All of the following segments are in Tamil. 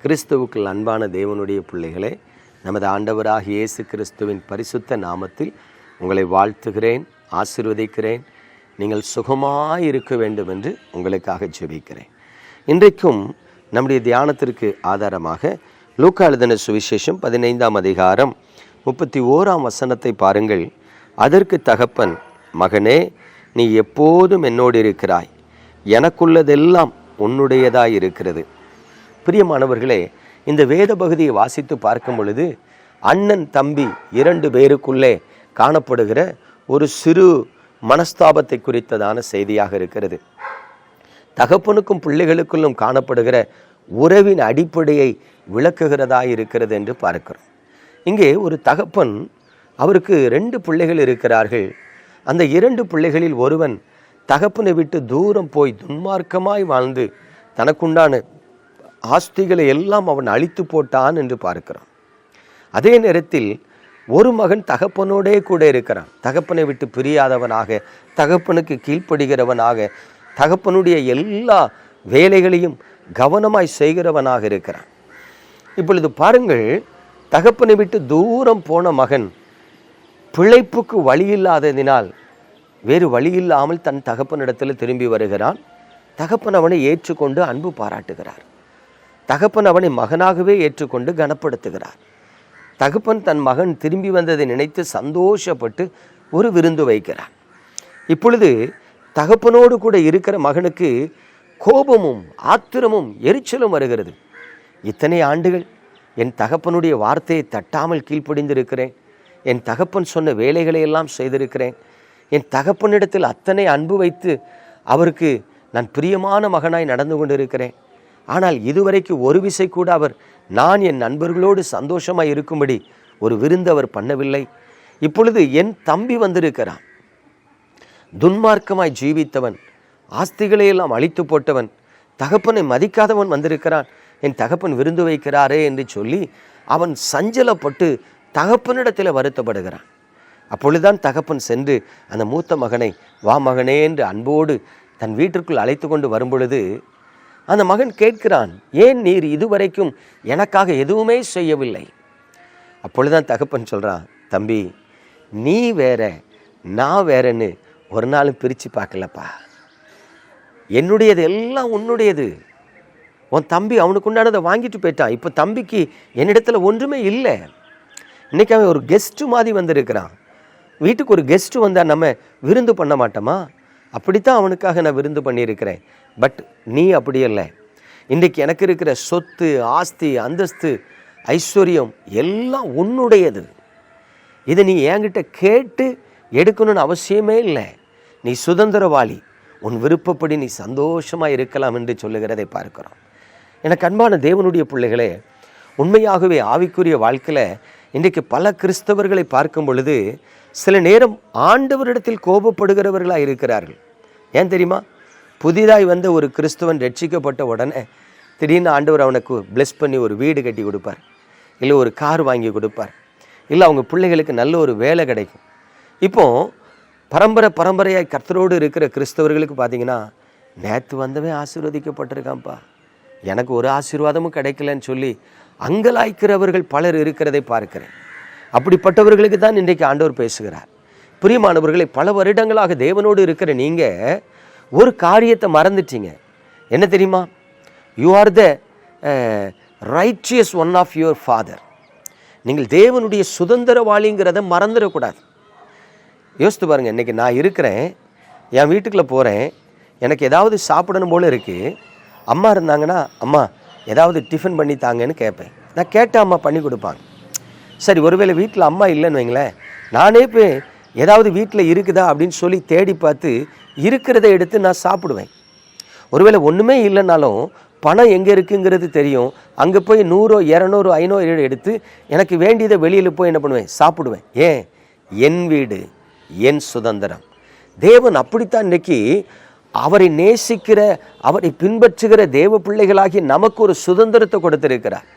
கிறிஸ்துவுக்குள் அன்பான தேவனுடைய பிள்ளைகளே, நமது ஆண்டவராகிய இயேசு கிறிஸ்துவின் பரிசுத்த நாமத்தில் உங்களை வாழ்த்துகிறேன், ஆசீர்வதிக்கிறேன். நீங்கள் சுகமாய் இருக்க வேண்டும் என்று உங்களுக்காக ஜெபிக்கிறேன். இன்றைக்கும் நம்முடைய தியானத்திற்கு ஆதாரமாக லூக்கா எழுதின சுவிசேஷம் 15ஆம் அதிகாரம் 31ஆம் வசனத்தை பாருங்கள். அதற்கு தகப்பன், மகனே, நீ எப்போதும் என்னோடு இருக்கிறாய், எனக்குள்ளதெல்லாம் உன்னுடையதாய் இருக்கிறது. பிரியமானவர்களே, இந்த வேத பகுதியை வாசித்து பார்க்கும் பொழுது அண்ணன் தம்பி 2 பேருக்குள்ளே காணப்படுகிற ஒரு சிறு மனஸ்தாபத்தை குறித்ததான செய்தியாக இருக்கிறது. தகப்பனுக்கும் பிள்ளைகளுக்குள்ளும் காணப்படுகிற உறவின் அடிப்படையை விளக்குகிறதாய் இருக்கிறது என்று பார்க்கிறோம். இங்கே ஒரு தகப்பன், அவருக்கு 2 பிள்ளைகள் இருக்கிறார்கள். அந்த 2 பிள்ளைகளில் ஒருவன் தகப்பனை விட்டு தூரம் போய் துன்மார்க்கமாய் வாழ்ந்து தனக்குண்டான ஆஸ்திகளை எல்லாம் அவன் அழித்து போட்டான் என்று பார்க்கிறான். அதே நேரத்தில் ஒரு மகன் தகப்பனோடே கூட இருக்கிறான். தகப்பனை விட்டு பிரியாதவனாக, தகப்பனுக்கு கீழ்ப்படுகிறவனாக, தகப்பனுடைய எல்லா வேலைகளையும் கவனமாய் செய்கிறவனாக இருக்கிறான். இப்பொழுது பாருங்கள், தகப்பனை விட்டு தூரம் போன மகன் பிழைப்புக்கு வழியில்லாததினால் வேறு வழியில்லாமல் தன் தகப்பனிடத்தில் திரும்பி வருகிறான். தகப்பன் அவனை ஏற்றுக்கொண்டு அன்பு பாராட்டுகிறார். தகப்பன் அவனை மகனாகவே ஏற்றுக்கொண்டு கனப்படுத்துகிறார். தகப்பன் தன் மகன் திரும்பி வந்ததை நினைத்து சந்தோஷப்பட்டு ஒரு விருந்து வைக்கிறார். இப்பொழுது தகப்பனோடு கூட இருக்கிற மகனுக்கு கோபமும் ஆத்திரமும் எரிச்சலும் வருகிறது. இத்தனை ஆண்டுகள் என் தகப்பனுடைய வார்த்தையை தட்டாமல் கீழ்ப்படிந்திருக்கிறேன், என் தகப்பன் சொன்ன வேலைகளை எல்லாம் செய்திருக்கிறேன், என் தகப்பனிடத்தில் அத்தனை அன்பு வைத்து அவருக்கு நான் பிரியமான மகனாய் நடந்து கொண்டிருக்கிறேன். ஆனால் இதுவரைக்கு ஒரு விசை கூட அவர் நான் என் நண்பர்களோடு சந்தோஷமாய் இருக்கும்படி ஒரு விருந்து அவர் பண்ணவில்லை. இப்பொழுது என் தம்பி வந்திருக்கிறான், துன்மார்க்கமாய் ஜீவித்தவன், ஆஸ்திகளையெல்லாம் அழித்து போட்டவன், தகப்பனை மதிக்காதவன் வந்திருக்கிறான், என் தகப்பன் விருந்து வைக்கிறாரே என்று சொல்லி அவன் சஞ்சலப்பட்டு தகப்பனிடத்தில் வருத்தப்படுகிறான். அப்பொழுதுதான் தகப்பன் சென்று அந்த மூத்த மகனை, வா மகனே என்று அன்போடு தன் வீட்டிற்குள் அழைத்து கொண்டு வரும்பொழுது அந்த மகன் கேட்கிறான், ஏன் நீர் இதுவரைக்கும் எனக்காக எதுவுமே செய்யவில்லை? அப்பொழுதுதான் தகப்பன் சொல்கிறான், தம்பி, நீ வேற நான் வேறன்னு ஒரு நாளும் பிரித்து பார்க்கலப்பா. என்னுடையது எல்லாம் உன்னுடையது. உன் தம்பி அவனுக்கு உண்டானதை வாங்கிட்டு போயிட்டான். இப்போ தம்பிக்கு என்னிடத்துல ஒன்றுமே இல்லை. இன்றைக்கி அவன் ஒரு கெஸ்ட்டு மாதிரி வந்திருக்கிறான். வீட்டுக்கு ஒரு கெஸ்ட்டு வந்தால் நம்ம விருந்து பண்ண மாட்டோமா? அப்படித்தான் அவனுக்காக நான் விருந்து பண்ணியிருக்கிறேன். பட் நீ அப்படி இல்லை. இன்றைக்கு எனக்கு இருக்கிற சொத்து, ஆஸ்தி, அந்தஸ்து, ஐஸ்வர்யம் எல்லாம் உன்னுடையது. இதை நீ என்கிட்ட கேட்டு எடுக்கணும்னு அவசியமே இல்லை. நீ சுதந்திரவாளி, உன் விருப்பப்படி நீ சந்தோஷமாக இருக்கலாம் என்று சொல்லுகிறதை பார்க்கிறோம். எனக்கு அன்பான தேவனுடைய பிள்ளைகளே, உண்மையாகவே ஆவிக்குரிய வாழ்க்கையில் இன்றைக்கு பல கிறிஸ்தவர்களை பார்க்கும் பொழுது சில நேரம் ஆண்டவரிடத்தில் கோபப்படுகிறவர்களாக இருக்கிறார்கள். ஏன் தெரியுமா? புதிதாய் வந்த ஒரு கிறிஸ்தவன் ரட்சிக்கப்பட்ட உடனே திடீர்னு ஆண்டவர் அவனுக்கு பிளெஸ் பண்ணி ஒரு வீடு கட்டி கொடுப்பார், இல்லை ஒரு கார் வாங்கி கொடுப்பார், இல்லை அவங்க பிள்ளைகளுக்கு நல்ல ஒரு வேலை கிடைக்கும். இப்போது பரம்பரையாய் கர்த்தரோடு இருக்கிற கிறிஸ்தவர்களுக்கு பார்த்தீங்கன்னா, நேற்று வந்தவன் ஆசீர்வதிக்கப்பட்டிருக்கான்ப்பா, எனக்கு ஒரு ஆசீர்வாதமும் கிடைக்கலன்னு சொல்லி அங்கலாய்க்கிறவர்கள் பலர் இருக்கிறதை பார்க்கிறேன். அப்படிப்பட்டவர்களுக்கு தான் இன்றைக்கு ஆண்டவர் பேசுகிறார். பிரியமானவர்களை, பல வருடங்களாக தேவனோடு இருக்கிற நீங்கள் ஒரு காரியத்தை மறந்துட்டீங்க. என்ன தெரியுமா? You are the righteous one of your father. நீங்கள் தேவனுடைய சுதந்திரவாளிங்கிறத மறந்துடக்கூடாது. யோசித்து பாருங்கள், இன்றைக்கி நான் இருக்கிறேன், என் வீட்டுக்குள்ளே போகிறேன், எனக்கு ஏதாவது சாப்பிடணும் போல் இருக்குது. அம்மா இருந்தாங்கன்னா, அம்மா ஏதாவது டிஃபன் பண்ணி தாங்கன்னு கேட்பேன். நான் கேட்டால் அம்மா பண்ணி கொடுப்பாங்க. சரி, ஒருவேளை வீட்டில் அம்மா இல்லைன்னு வைங்களேன், நானே போய் ஏதாவது வீட்டில் இருக்குதா அப்படின்னு சொல்லி தேடி பார்த்து இருக்கிறத எடுத்து நான் சாப்பிடுவேன். ஒருவேளை ஒன்றுமே இல்லைனாலும் பணம் எங்கே இருக்குங்கிறது தெரியும். அங்கே போய் 100, 200, 500 எடுத்து எனக்கு வேண்டியதை வெளியில் போய் என்ன பண்ணுவேன்? சாப்பிடுவேன். ஏன்? என் வீடு, என் சுதந்திரம். தேவன் அப்படித்தான் இன்றைக்கி அவரை நேசிக்கிற, அவரை பின்பற்றுகிற தேவ பிள்ளைகளாகி நமக்கு ஒரு சுதந்திரத்தை கொடுத்திருக்கிறார்.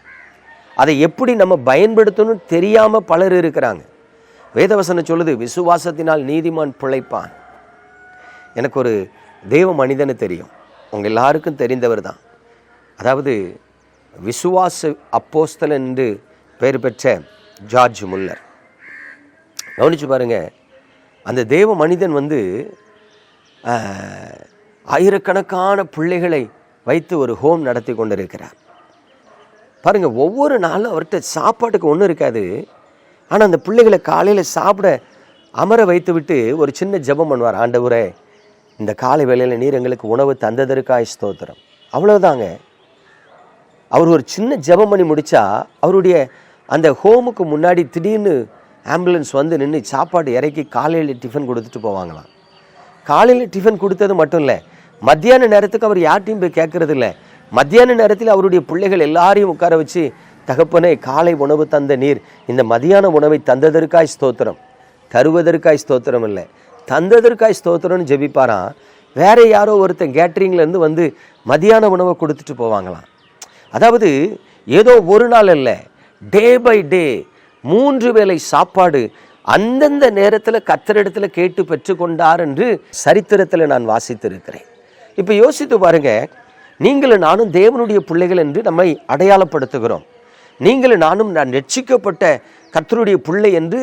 அதை எப்படி நம்ம பயன்படுத்தணும்னு தெரியாமல் பலர் இருக்கிறாங்க. வேதவசனம் சொல்லுது, விசுவாசத்தினால் நீதிமான் பிழைப்பான். எனக்கு ஒரு தேவ மனிதனு தெரியும், உங்கள் எல்லாருக்கும் தெரிந்தவர் தான். அதாவது விசுவாச அப்போஸ்தலன் என்று பெயர் பெற்ற ஜார்ஜ் முல்லர். கவனிச்சு பாருங்க, அந்த தேவ மனிதன் ஆயிரக்கணக்கான பிள்ளைகளை வைத்து ஒரு ஹோம் நடத்தி கொண்டிருக்கிறார். பாருங்க, ஒவ்வொரு நாளும் அவர்கிட்ட சாப்பாட்டுக்கு ஒன்றும் இருக்காது. ஆனால் அந்த பிள்ளைகளை காலையில் சாப்பிட அமர வைத்து விட்டு ஒரு சின்ன ஜெபம் பண்ணுவார். ஆண்டவரே, இந்த காலை வேளையில் நீர் எங்களுக்கு உணவு தந்ததற்காய் ஸ்தோத்திரம். அவ்வளோதாங்க. அவர் ஒரு சின்ன ஜெபம் பண்ணி முடித்தா அவருடைய அந்த ஹோமுக்கு முன்னாடி திடீர்னு ஆம்புலன்ஸ் நின்று சாப்பாடு இறக்கி காலையில் டிஃபன் கொடுத்துட்டு போவாங்களாம். காலையில் டிஃபன் கொடுத்தது மட்டும் இல்லை, மத்தியான நேரத்துக்கு அவர் யார்ட்டையும் போய் கேட்கறது இல்லை. மத்தியான நேரத்தில் அவருடைய பிள்ளைகள் எல்லாரையும் உட்கார வச்சு, தகப்பனே, காலை உணவு தந்த நீர் இந்த மதியான உணவை தந்ததற்காய் ஸ்தோத்திரம். தருவதற்காய் ஸ்தோத்திரம் இல்லை, தந்ததற்காய் ஸ்தோத்திரம்னு ஜெபிப்பாராம். வேற யாரோ ஒருத்தன் கேட்ரிங்லேருந்து மதியான உணவை கொடுத்துட்டு போவாங்களாம். அதாவது ஏதோ ஒரு நாள் இல்லை, டே பை டே 3 வேளை சாப்பாடு அந்தந்த நேரத்தில் கர்த்தரிடத்தில் கேட்டு பெற்றுக்கொண்டார் என்று சரித்திரத்தில் நான் வாசித்திருக்கிறேன். இப்போ யோசித்து பாருங்க, நீங்களும் நானும் தேவனுடைய பிள்ளைகள் என்று நம்மை அடையாளப்படுத்துகிறோம். நீங்களும் நானும் நான் ரட்சிக்கப்பட்ட கர்த்தருடைய பிள்ளை என்று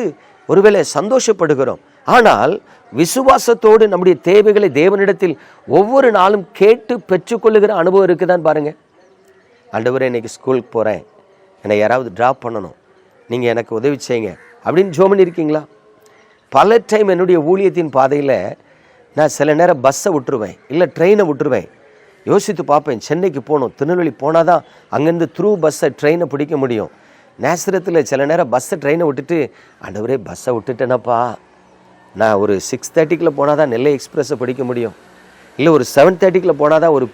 ஒருவேளை சந்தோஷப்படுகிறோம். ஆனால் விசுவாசத்தோடு நம்முடைய தேவைகளை தேவனிடத்தில் ஒவ்வொரு நாளும் கேட்டு பெற்றுக்கொள்ளுகிற அனுபவம் இருக்குதான் பாருங்க. ஆண்டவரே, இன்னைக்கு ஸ்கூலுக்கு போகிறேன், என்னை யாராவது ட்ராப் பண்ணணும், நீங்கள் எனக்கு உதவி செய்யுங்க அப்படின்னு ஜெபம் பண்ணியிருக்கீங்களா? பல டைம் என்னுடைய ஊழியத்தின் பாதையில் நான் சில நேரம் பஸ்ஸை விட்டுருவேன், இல்லை ட்ரெயினை விட்டுருவேன். யோசித்து பார்ப்பேன், சென்னைக்கு போகணும், திருநெல்வேலி போனால் தான் அங்கேருந்து த்ரூ பஸ்ஸை ட்ரெயினை பிடிக்க முடியும். நேசரத்தில் சில நேரம் பஸ்ஸை ட்ரெயினை விட்டுட்டு, ஆண்டவரே பஸ்ஸை விட்டுட்டேனப்பா, நான் ஒரு 6:30 போனால் தான் நெல்லை எக்ஸ்பிரஸை பிடிக்க முடியும், இல்லை ஒரு 7:30 போனால் தான் ஒரு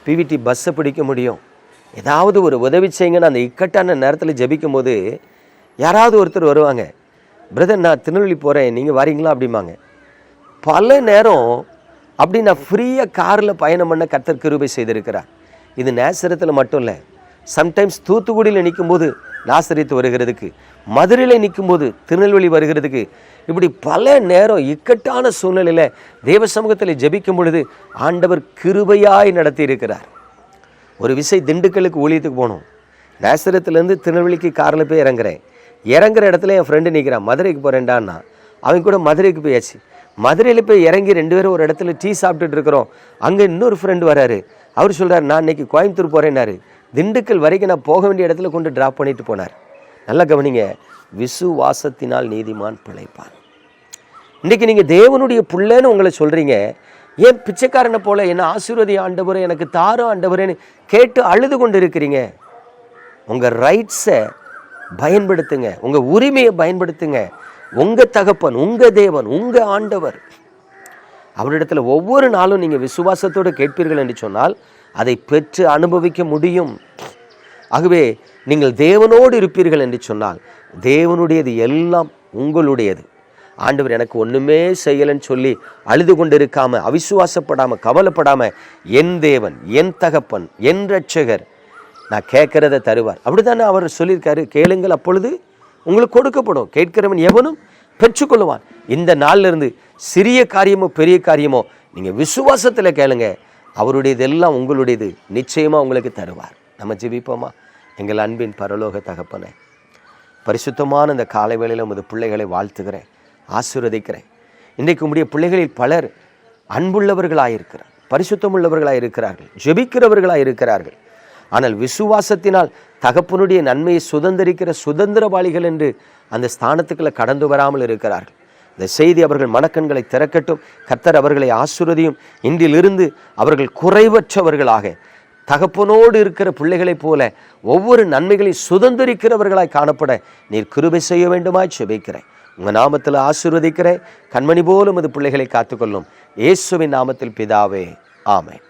பிவிடி பஸ்ஸை பிடிக்க முடியும், ஏதாவது ஒரு உதவி செய்யுங்கன்னு அந்த இக்கட்டான நேரத்தில் ஜெபிக்கும் போது யாராவது ஒருத்தர் வருவாங்க, பிரதர் நான் திருநெல்வேலி போகிறேன், நீங்கள் வரீங்களா அப்படிம்பாங்க. பல நேரம் அப்படி நான் ஃப்ரீயாக காரில் பயணம் பண்ண கர்த்தர் கிருபை செய்திருக்கிறார். இது நேசரத்தில் மட்டும் இல்லை, சம்டைம்ஸ் தூத்துக்குடியில் நிற்கும்போது நாசரித்து வருகிறதுக்கு, மதுரையில் நிற்கும்போது திருநெல்வேலி வருகிறதுக்கு, இப்படி பல நேரம் இக்கட்டான சூழ்நிலையில் தேவ சமூகத்தில் ஜெபிக்கும் பொழுது ஆண்டவர் கிருபையாய் நடத்தி இருக்கிறார். ஒரு விசை திண்டுக்கலுக்கு ஊழியத்துக்கு போகணும், நேசரத்துலேருந்து திருநெல்வேலிக்கு காரில் போய் இறங்குற இடத்துல என் ஃப்ரெண்டு நிற்கிறான், மதுரைக்கு போகிறேன்டான்னா. அவங்க கூட மதுரைக்கு போயாச்சு. மதுரையில் போய் இறங்கி 2 பேரும் ஒரு இடத்துல டீ சாப்பிட்டுட்டு இருக்கிறோம். அங்கே இன்னொரு ஃப்ரெண்டு வராரு. அவர் சொல்கிறார், நான் இன்னைக்கு கோயம்புத்தூர் போகிறேன்னாரு. திண்டுக்கல் வரைக்கும் நான் போக வேண்டிய இடத்துல கொண்டு ட்ராப் பண்ணிட்டு போனார். நல்லா கவனிங்க, விசுவாசத்தினால் நீதிமான் பிழைப்பான். இன்றைக்கி நீங்கள் தேவனுடைய பிள்ளைன்னு உங்களை சொல்கிறீங்க, ஏன் பிச்சைக்காரனை போல என்ன ஆசீர்வதி ஆண்டவரே, எனக்கு தாரும் ஆண்டவரேன்னு கேட்டு அழுது கொண்டு இருக்கிறீங்க? உங்கள் ரைட்ஸை பயன்படுத்துங்க, உங்கள் உரிமையை பயன்படுத்துங்க. உங்கள் தகப்பன், உங்கள் தேவன், உங்கள் ஆண்டவர், அவரிடத்துல ஒவ்வொரு நாளும் நீங்கள் விசுவாசத்தோடு கேட்பீர்கள் என்று சொன்னால் அதை பெற்று அனுபவிக்க முடியும். ஆகவே நீங்கள் தேவனோடு இருப்பீர்கள் என்று சொன்னால் தேவனுடையது எல்லாம் உங்களுடையது. ஆண்டவர் எனக்கு ஒன்றுமே செய்யலைன்னு சொல்லி அழுது கொண்டு இருக்காமல், அவிசுவாசப்படாமல், கவலைப்படாமல், என் தேவன், என் தகப்பன், என் இரட்சகர் நான் கேட்கிறத தருவார். அப்படித்தானே அவர் சொல்லியிருக்காரு, கேளுங்கள் அப்பொழுது உங்களுக்கு கொடுக்கப்படும், கேட்கிறவன் எவனும் பெற்றுக்கொள்ளுவான். இந்த நாளிலிருந்து சிறிய காரியமோ பெரிய காரியமோ நீங்கள் விசுவாசத்தில் கேளுங்க, அவருடையது எல்லாம் உங்களுடையது நிச்சயமாக உங்களுக்கு தருவார். நம்ம ஜெபிப்போமா? எங்கள் அன்பின் பரலோக தகப்பனே, பரிசுத்தமான இந்த காலை வேளையில் உமது பிள்ளைகளை வாழ்த்துகிறேன், ஆசீர்வதிக்கிறேன். இன்றைக்கு உம்முடைய பிள்ளைகளில் பலர் அன்புள்ளவர்களாயிருக்கிறார், பரிசுத்தமுள்ளவர்களாயிருக்கிறார்கள், ஜெபிக்கிறவர்களாக இருக்கிறார்கள். ஆனால் விசுவாசத்தினால் தகப்பனுடைய நன்மையை சுதந்திரிக்கிற சுதந்திரவாளிகள் என்று அந்த ஸ்தானத்துக்குள்ள கடந்து வராமல் இருக்கிறார்கள். இந்த செய்தி அவர்கள் மனக்கண்களை திறக்கட்டும். கர்த்தர் அவர்களை ஆசீர்வதியும். இன்றிலிருந்து அவர்கள் குறைவற்றவர்களாக, தகப்பனோடு இருக்கிற பிள்ளைகளைப் போல ஒவ்வொரு நன்மைகளை சுதந்திரிக்கிறவர்களாய் காணப்பட நீர் கிருபை செய்ய வேண்டுமாய் ஜெபிக்கிறேன். உங்கள் நாமத்தில் ஆசீர்வதிக்கிறேன். கண்மணி போலும் அது பிள்ளைகளை காத்துக்கொள்ளும். இயேசுவின் நாமத்தில் பிதாவே, ஆமென்.